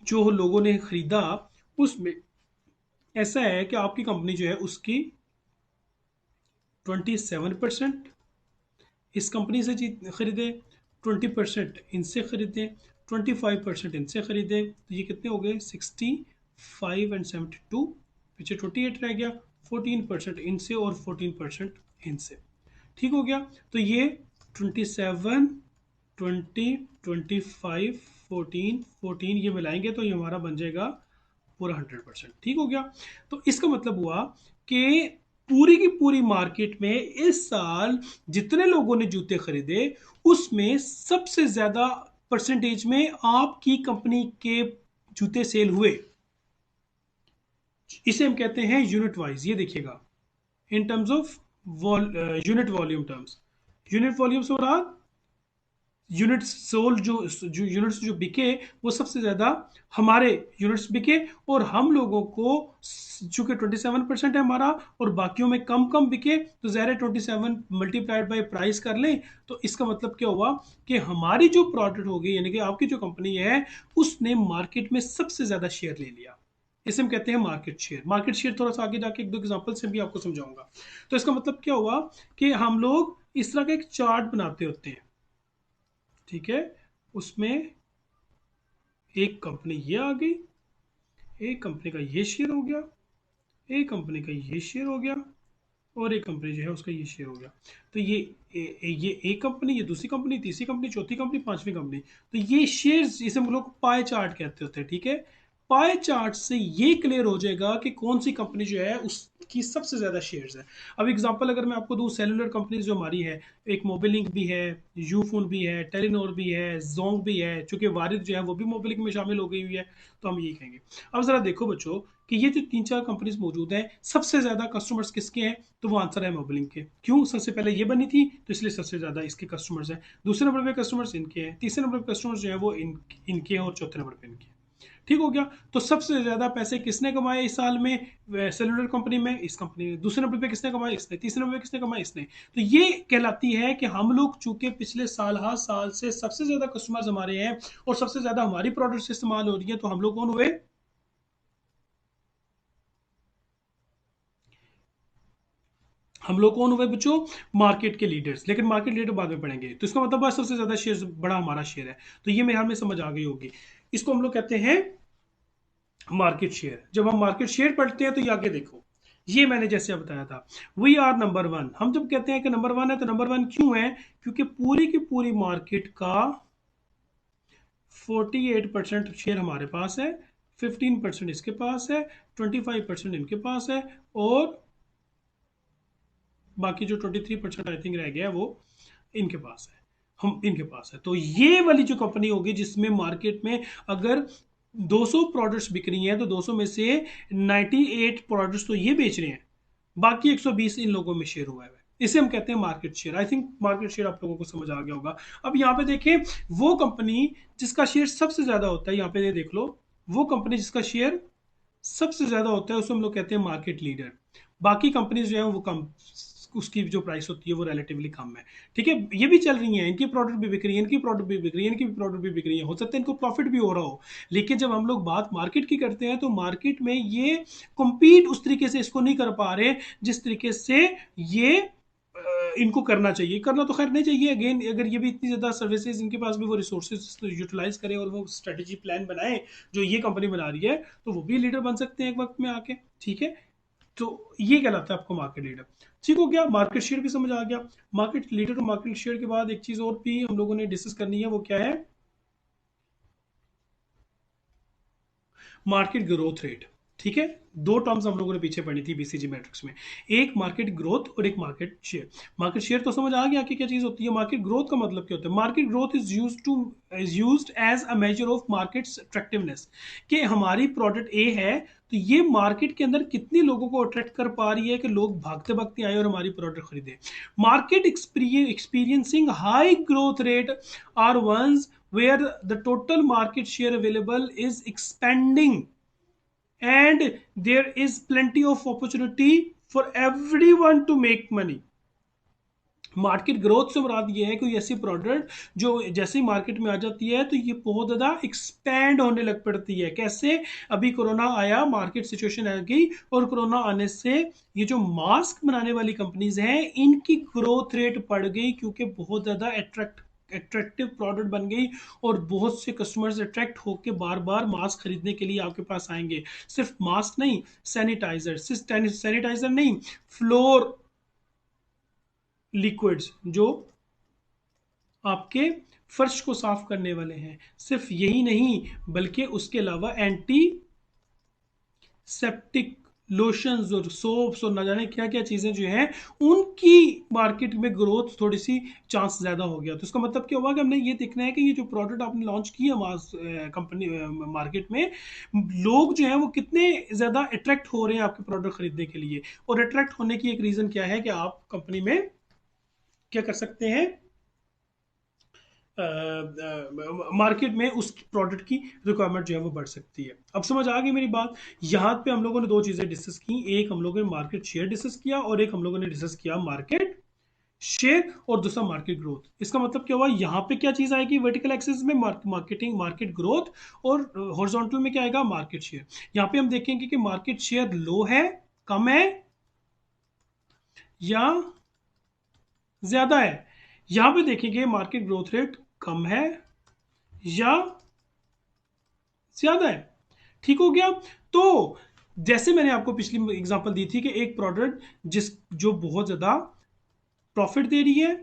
जो लोगों ने खरीदा उसमें ऐसा है कि आपकी कंपनी जो है उसकी 27% इस कंपनी से जीत खरीदे, 20% इनसे खरीदे, 25% इनसे खरीदे, तो ये कितने हो गए 65 एंड 72, पीछे 28 रह गया, 14% इनसे और 14% इनसे। ठीक हो गया। तो ये 27, 20, 25, 14 ये मिलाएंगे तो ये हमारा बन जाएगा पूरा 100%। ठीक हो गया। तो इसका मतलब हुआ कि पूरी की पूरी मार्केट में इस साल जितने लोगों ने जूते खरीदे उसमें सबसे ज्यादा परसेंटेज में आपकी कंपनी के जूते सेल हुए। इसे हम कहते हैं यूनिट वाइज। ये देखिएगा in terms of unit volume terms, unit volume से रहा यूनिट्स सोल्ड, जो यूनिट्स जो बिके वो सबसे ज़्यादा हमारे यूनिट्स बिके, और हम लोगों को चूंकि 27% है हमारा और बाकियों में कम कम बिके, तो ज़ाहिर 27 मल्टीप्लाइड बाई प्राइस कर लें तो इसका मतलब क्या हुआ कि हमारी जो प्रोडक्ट होगी यानी कि आपकी जो कंपनी है उसने मार्केट में सबसे ज़्यादा शेयर ले लिया। इसे हम कहते हैं मार्केट शेयर। मार्केट शेयर थोड़ा सा आगे जाके एक दो एग्जांपल से भी आपको समझाऊंगा। तो इसका मतलब क्या हुआ कि हम लोग इस तरह का एक चार्ट बनाते होते हैं, ठीक है। उसमें एक कंपनी ये आ गई, एक कंपनी का ये शेयर हो गया, एक कंपनी का ये शेयर हो गया, और एक कंपनी जो है उसका ये शेयर हो गया। तो ये एक कंपनी, ये दूसरी कंपनी, तीसरी कंपनी, चौथी कंपनी, पांचवी कंपनी। तो ये शेयर्स इसे हम लोग पाई चार्ट कहते होते हैं, ठीक है। पाई चार्ट से ये क्लियर हो जाएगा कि कौन सी कंपनी जो है उसकी सबसे ज्यादा शेयर्स है। अब एग्जांपल अगर मैं आपको दूं, सेलुलर कंपनीज जो हमारी है, एक मोबिलिंक भी है, यूफोन भी है, टेलीनॉर भी है, जोंग भी है, चूंकि वारिद जो है वो भी मोबिलिंक में शामिल हो गई हुई है, तो हम यही कहेंगे। अब जरा देखो बच्चों कि ये जो तीन चार कंपनीज मौजूद हैं, सबसे ज्यादा कस्टमर्स किसके हैं, तो वो आंसर है मोबिलिंक के। क्यों? सबसे पहले ये बनी थी तो इसलिए सबसे ज्यादा इसके कस्टमर्स हैं। दूसरे नंबर पे कस्टमर्स इनके हैं, तीसरे नंबर पे कस्टमर्स जो है वो इनके हैं, और चौथे नंबर पे इनके हैं। ठीक हो गया। तो सबसे ज्यादा पैसे किसने कमाए इस साल में सेलुलर कंपनी में? इस कंपनी ने। दूसरे नंबर पे किसने कमाए? इसने। तीसरे नंबर पे किसने कमाए? इसने। तो ये कहलाती है कि हम लोग चूंकि पिछले साल हर साल से सबसे ज्यादा कस्टमर्स हमारे हैं और सबसे ज्यादा हमारी प्रोडक्ट्स इस्तेमाल हो रही है, तो हम लोग कौन हुए? हम लोग कौन हुए बच्चों? मार्केट के लीडर्स। लेकिन मार्केट लीडर बाद में पढ़ेंगे। तो इसका मतलब सबसे ज्यादा शेयर बड़ा हमारा शेयर है। तो ये मेरे हाल में समझ आ गई होगी। इसको हम लोग कहते हैं मार्केट शेयर। जब हम मार्केट शेयर पढ़ते हैं तो ये आगे देखो, ये मैंने जैसे बताया था, वी आर नंबर वन। हम जब कहते हैं कि नंबर वन है तो नंबर वन क्यों है? क्योंकि पूरी की पूरी मार्केट का 48% शेयर हमारे पास है, 15% इसके पास है, 25% इनके पास है, और बाकी जो 23% आई थिंक रह गया है वो इनके पास है, हम इनके पास है। तो ये वाली जो कंपनी होगी जिसमें मार्केट में अगर 200 प्रोडक्ट्स बिक रही हैं तो 200 में से 98 प्रोडक्ट्स तो ये बेच रहे हैं, बाकी 120 इन लोगों में शेयर हुआ है। इसे हम कहते हैं market share. I think market share आप लोगों को समझ आ गया होगा। अब यहाँ पे देखें, वो कंपनी जिसका शेयर सबसे ज्यादा होता है, यहाँ पे देख लो, वो कंपनी जिसका शेयर सबसे ज्यादा होता है उसे हम लोग कहते हैं मार्केट लीडर। बाकी कंपनीज जो है वो कम, उसकी जो प्राइस होती है वो रिलेटिवली कम है। ठीक है, ये भी चल रही हैं, इनकी प्रोडक्ट भी बिक रही है, इनकी प्रोडक्ट भी बिक रही है, इनकी प्रोडक्ट भी बिक रही है, हो सकता है इनको प्रॉफिट भी हो रहा हो। लेकिन जब हम लोग बात मार्केट की करते हैं तो मार्केट में ये compete उस तरीके से इसको नहीं कर पा रहे जिस तरीके से ये इनको करना चाहिए। करना तो खैर नहीं चाहिए, अगेन अगर ये भी इतनी ज़्यादा सर्विसेज इनके पास भी वो रिसोर्सेज यूटिलाइज करें और वो स्ट्रेटेजी प्लान बनाए जो ये कंपनी बना रही है, तो वो भी लीडर बन सकते हैं एक वक्त में आके। ठीक है, तो ये कहलाता है आपको मार्केट लीडर। ठीक हो गया, मार्केट शेयर भी समझ आ गया। मार्केट लीडर और मार्केट शेयर के बाद एक चीज और भी हम लोगों ने डिस्कस करनी है, वो क्या है? Market growth rate. ठीक है, दो टर्म्स हम लोगों ने पीछे पढ़ी थी बीसीजी मैट्रिक्स में, एक मार्केट ग्रोथ और एक मार्केट शेयर। मार्केट शेयर तो समझ आ गया कि क्या चीज होती है। मार्केट ग्रोथ का मतलब क्या होता है? Market growth is used as a measure of market's attractiveness, कि हमारी प्रोडक्ट ए है तो ये मार्केट के अंदर कितने लोगों को अट्रैक्ट कर पा रही है कि लोग भागते भागते आए और हमारी प्रोडक्ट खरीदे। Market experiencing high growth rate are ones where the total market share available is expanding and there is plenty of opportunity for everyone to make money. Market growth से मुराद ये है कोई ऐसी प्रोडक्ट जो जैसे ही मार्केट में आ जाती है तो ये बहुत ज़्यादा एक्सपैंड होने लग पड़ती है। कैसे? अभी कोरोना आया, मार्केट सिचुएशन आ गई, और कोरोना आने से ये जो मास्क बनाने वाली कंपनीज हैं इनकी ग्रोथ रेट बढ़ गई, क्योंकि बहुत ज़्यादा एट्रैक्टिव प्रोडक्ट बन गई, और बहुत से कस्टमर्स अट्रैक्ट होकर बार बार मास्क खरीदने के लिए आपके पास आएंगे। सिर्फ मास्क नहीं, सैनिटाइजर, सिर्फ सैनिटाइजर नहीं, फ्लोर लिक्विड्स जो आपके फर्श को साफ करने वाले हैं, सिर्फ यही नहीं बल्कि उसके अलावा एंटी सेप्टिक लोशंस और सोप्स और न जाने क्या क्या चीज़ें जो हैं उनकी मार्केट में ग्रोथ थोड़ी सी चांस ज़्यादा हो गया। तो इसका मतलब क्या हुआ कि हमने ये देखना है कि ये जो प्रोडक्ट आपने लॉन्च किया मास कंपनी मार्केट में, लोग जो हैं वो कितने ज़्यादा अट्रैक्ट हो रहे हैं आपके प्रोडक्ट खरीदने के लिए। और अट्रैक्ट होने की एक रीज़न क्या है कि आप कंपनी में क्या कर सकते हैं, मार्केट में उस प्रोडक्ट की रिक्वायरमेंट जो है वो बढ़ सकती है। अब समझ आ गई मेरी बात। यहाँ पे हम लोगों ने दो चीज़ें डिस्कस की, एक हम लोगों ने मार्केट शेयर डिस्कस किया और एक हम लोगों ने डिस्कस किया मार्केट शेयर और दूसरा मार्केट ग्रोथ। इसका मतलब क्या हुआ, यहाँ पे क्या चीज़ आएगी वर्टिकल एक्सिस में, मार्केटिंग मार्केट ग्रोथ, और हॉरिजॉन्टल में क्या आएगा, मार्केट शेयर। यहाँ पे हम देखेंगे कि मार्केट शेयर लो है, कम है या ज़्यादा है। यहाँ पे देखेंगे मार्केट ग्रोथ रेट कम है या ज्यादा है। ठीक हो गया। तो जैसे मैंने आपको पिछली एग्जांपल दी थी कि एक प्रोडक्ट जो बहुत ज्यादा प्रॉफिट दे रही है,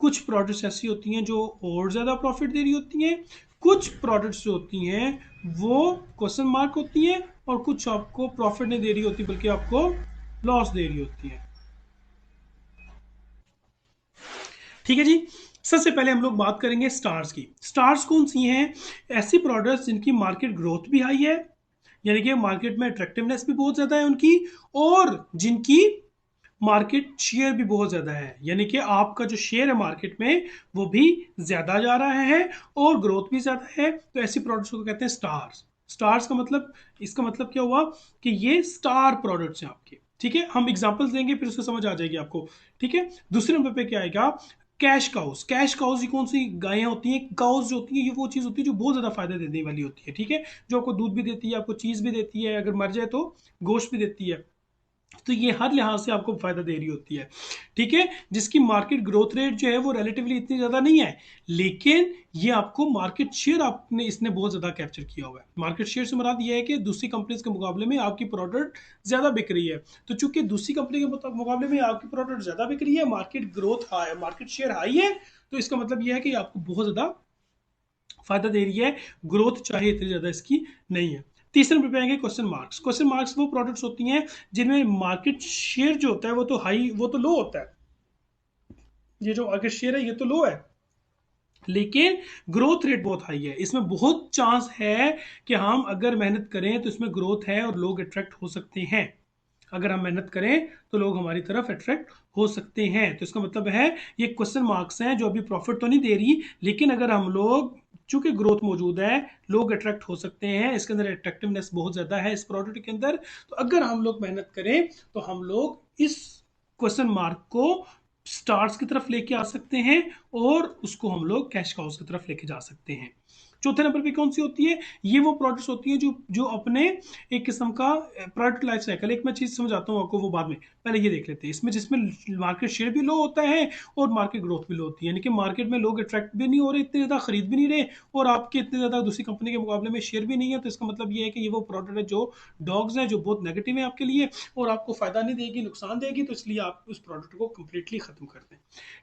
कुछ प्रोडक्ट्स ऐसी होती हैं जो और ज्यादा प्रॉफिट दे रही होती हैं, कुछ प्रोडक्ट्स जो होती हैं वो क्वेश्चन मार्क होती हैं, और कुछ आपको प्रॉफिट नहीं दे रही होती बल्कि आपको लॉस दे रही होती है। ठीक है जी। सबसे पहले हम लोग बात करेंगे स्टार्स की। स्टार्स कौन सी हैं? ऐसी प्रोडक्ट्स जिनकी मार्केट ग्रोथ भी हाई है, यानी कि मार्केट में अट्रैक्टिवनेस भी बहुत ज्यादा है उनकी, और जिनकी मार्केट शेयर भी बहुत ज्यादा है, यानी कि आपका जो शेयर है मार्केट में वो भी ज्यादा जा रहा है और ग्रोथ भी ज्यादा है। तो ऐसी प्रोडक्ट्स को कहते हैं स्टार्स। स्टार्स का मतलब, इसका मतलब क्या हुआ कि ये स्टार प्रोडक्ट्स हैं आपके। ठीक है, हम एग्जांपल्स देंगे फिर उसको समझ आ जाएगी आपको। ठीक है, दूसरे नंबर पे क्या आएगा, कैश काउस। कैश काउस ये कौन सी गायें होती हैं? काउस जो होती है ये वो चीज़ होती है जो बहुत ज़्यादा फायदा देने वाली होती है। ठीक है, जो आपको दूध भी देती है, आपको चीज़ भी देती है, अगर मर जाए तो गोश्त भी देती है। तो ये हर लिहाज से आपको फायदा दे रही होती है। ठीक है, जिसकी मार्केट ग्रोथ रेट जो है वो रिलेटिवली इतनी ज्यादा नहीं है, लेकिन ये आपको मार्केट शेयर आपने इसने बहुत ज्यादा कैप्चर किया हुआ है। मार्केट शेयर से मुराद ये है कि दूसरी कंपनीज के मुकाबले में आपकी प्रोडक्ट ज्यादा बिक रही है। तो चूंकि दूसरी कंपनी के मुकाबले में आपकी प्रोडक्ट ज्यादा बिक रही है, market growth high, market share high है, तो इसका मतलब यह है कि आपको बहुत ज्यादा फायदा दे रही है, ग्रोथ चाहे इतनी ज्यादा इसकी नहीं है। तीसरे नंबर पे आएंगे क्वेश्चन मार्क्स। क्वेश्चन मार्क्स वो प्रोडक्ट्स होती हैं जिनमें मार्केट शेयर जो होता है वो तो हाई, वो तो लो होता है। ये जो मार्केट शेयर है ये तो लो है, लेकिन ग्रोथ रेट बहुत हाई है। इसमें बहुत चांस है कि हम अगर मेहनत करें तो इसमें ग्रोथ है और लोग अट्रैक्ट हो सकते हैं। अगर हम मेहनत करें तो लोग हमारी तरफ अट्रैक्ट हो सकते हैं। तो इसका मतलब है ये क्वेश्चन मार्क्स हैं जो अभी प्रॉफिट तो नहीं दे रही, लेकिन अगर हम लोग, चूंकि ग्रोथ मौजूद है, लोग अट्रैक्ट हो सकते हैं, इसके अंदर अट्रैक्टिवनेस बहुत ज़्यादा है इस प्रोडक्ट के अंदर। तो अगर हम लोग मेहनत करें तो हम लोग इस क्वेश्चन मार्क को स्टार्स की तरफ लेके आ सकते हैं और उसको हम लोग कैश काउस की तरफ लेके जा सकते हैं। चौथे नंबर पे कौन सी होती है? ये वो प्रोडक्ट्स होती हैं जो जो अपने एक किस्म का प्रोडक्ट लाइफ साइकिल, एक मैं चीज समझाता हूँ आपको वो बाद में, पहले ये देख लेते हैं। इसमें जिसमें मार्केट शेयर भी लो होता है और मार्केट ग्रोथ भी लो होती है, यानी कि मार्केट में लोग अट्रैक्ट भी नहीं हो रहे, इतने ज्यादा खरीद भी नहीं रहे, और आपके इतने ज्यादा दूसरी कंपनी के मुकाबले में शेयर भी नहीं है। तो इसका मतलब ये है कि ये वो प्रोडक्ट है जो डॉग्स है, जो बहुत नेगेटिव है आपके लिए और आपको फायदा नहीं देगी, नुकसान देगी, तो इसलिए आप उस प्रोडक्ट को कंप्लीटली खत्म कर दें।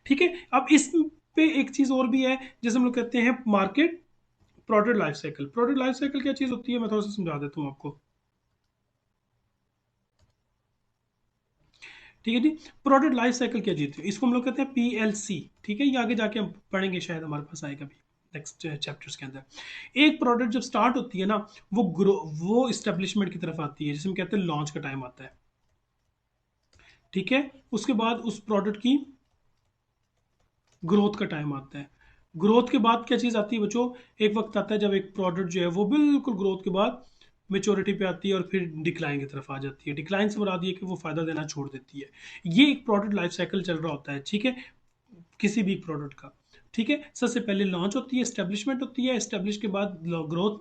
ठीक है, अब इस पे एक चीज और भी है जैसे हम लोग कहते हैं market product life cycle. Product life cycle क्या चीज होती है, मैं थोड़ा सा समझा देता हूँ आपको। ठीक है जी, प्रोडक्ट लाइफ साइकिल क्या चीज है, इसको हम लोग कहते हैं PLC। ठीक है, ये आगे जाके हम पढ़ेंगे, शायद हमारे पास आएगा भी नेक्स्ट चैप्टर्स के अंदर। एक प्रोडक्ट जब स्टार्ट होती है ना, वो इस्टेब्लिशमेंट की तरफ आती है, जिसे हम कहते हैं लॉन्च का टाइम आता है। ठीक है, उसके बाद उस प्रोडक्ट की ग्रोथ का टाइम आता है। ग्रोथ के बाद क्या चीज़ आती है बच्चों? एक वक्त आता है जब एक प्रोडक्ट जो है वो बिल्कुल ग्रोथ के बाद मेच्योरिटी पे आती है और फिर डिक्लाइन की तरफ आ जाती है। डिक्लाइन से मुराद ये कि वो फायदा देना छोड़ देती है। ये एक प्रोडक्ट लाइफ साइकिल चल रहा होता है। ठीक है, किसी भी प्रोडक्ट का। ठीक है, सबसे पहले लॉन्च होती है, एस्टेब्लिशमेंट होती है, एस्टेब्लिश के बाद ग्रोथ